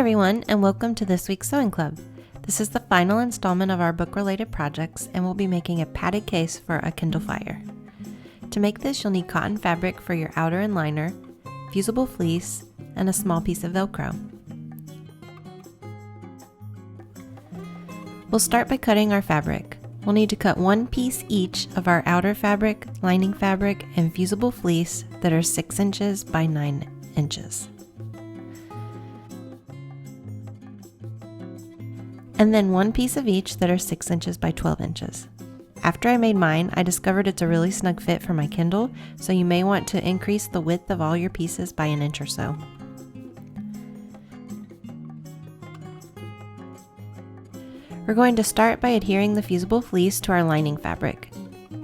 everyone, and welcome to this week's Sewing Club. This is the final installment of our book-related projects, and we'll be making a padded case for a Kindle Fire. To make this, you'll need cotton fabric for your outer and liner, fusible fleece, and a small piece of Velcro. We'll start by cutting our fabric. We'll need to cut one piece each of our outer fabric, lining fabric, and fusible fleece that are 6 inches by 9 inches. And then one piece of each that are 6 inches by 12 inches. After I made mine, I discovered it's a really snug fit for my Kindle, so you may want to increase the width of all your pieces by an inch or so. We're going to start by adhering the fusible fleece to our lining fabric.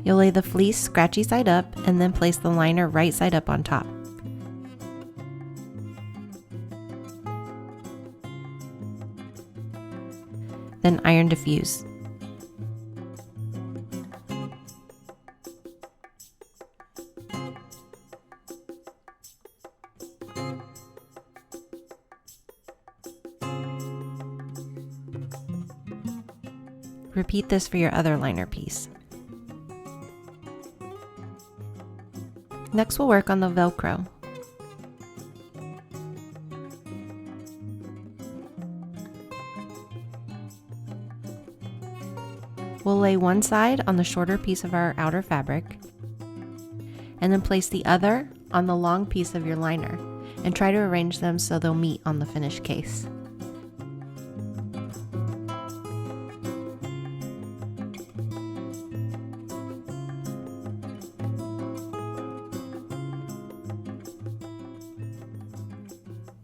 You'll lay the fleece scratchy side up and then place the liner right side up on top. Then iron to fuse. Repeat this for your other liner piece. Next, we'll work on the Velcro. We'll lay one side on the shorter piece of our outer fabric, and then place the other on the long piece of your liner, and try to arrange them so they'll meet on the finished case.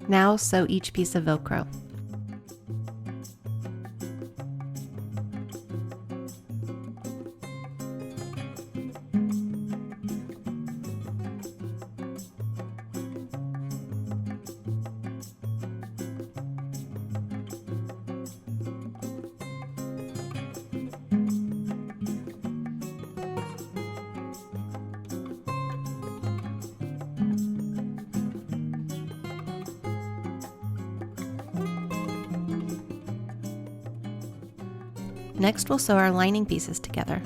Now sew each piece of Velcro. Next, we'll sew our lining pieces together.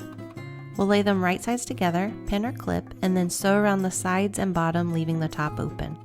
We'll lay them right sides together, pin or clip, and then sew around the sides and bottom, leaving the top open.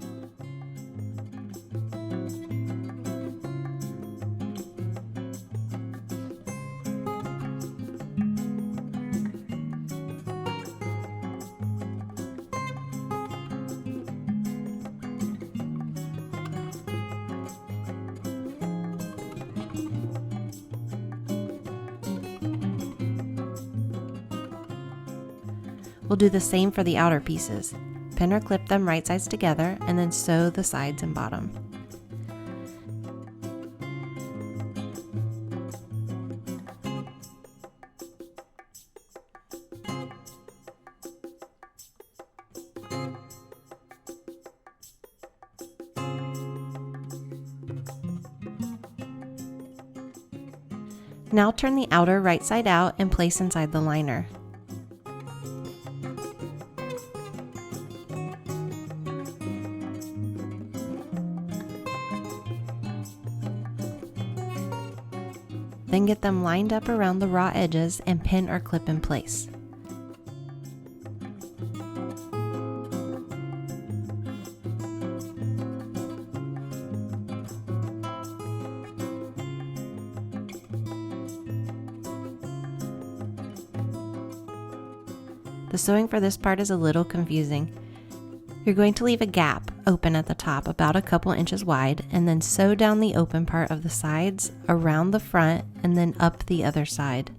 We'll do the same for the outer pieces. Pin or clip them right sides together and then sew the sides and bottom. Now turn the outer right side out and place inside the liner. Then get them lined up around the raw edges and pin or clip in place. The sewing for this part is a little confusing. You're going to leave a gap open at the top about a couple inches wide and then sew down the open part of the sides around the front and then up the other side.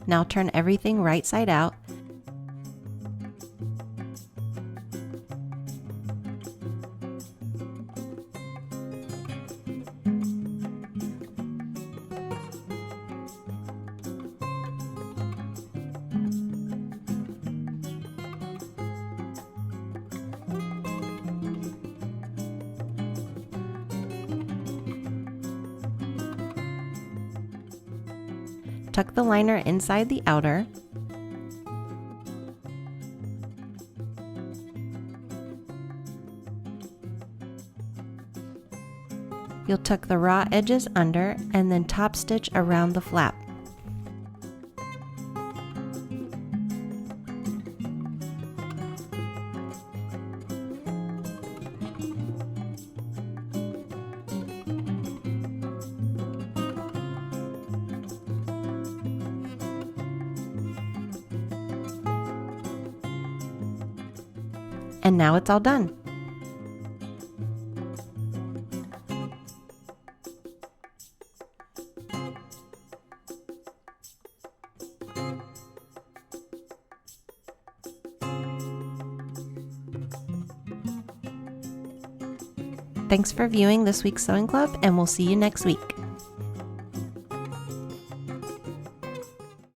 Now turn everything right side out. Tuck the liner inside the outer. You'll tuck the raw edges under and then top stitch around the flap. And now it's all done. Thanks for viewing this week's Sewing Club, and we'll see you next week.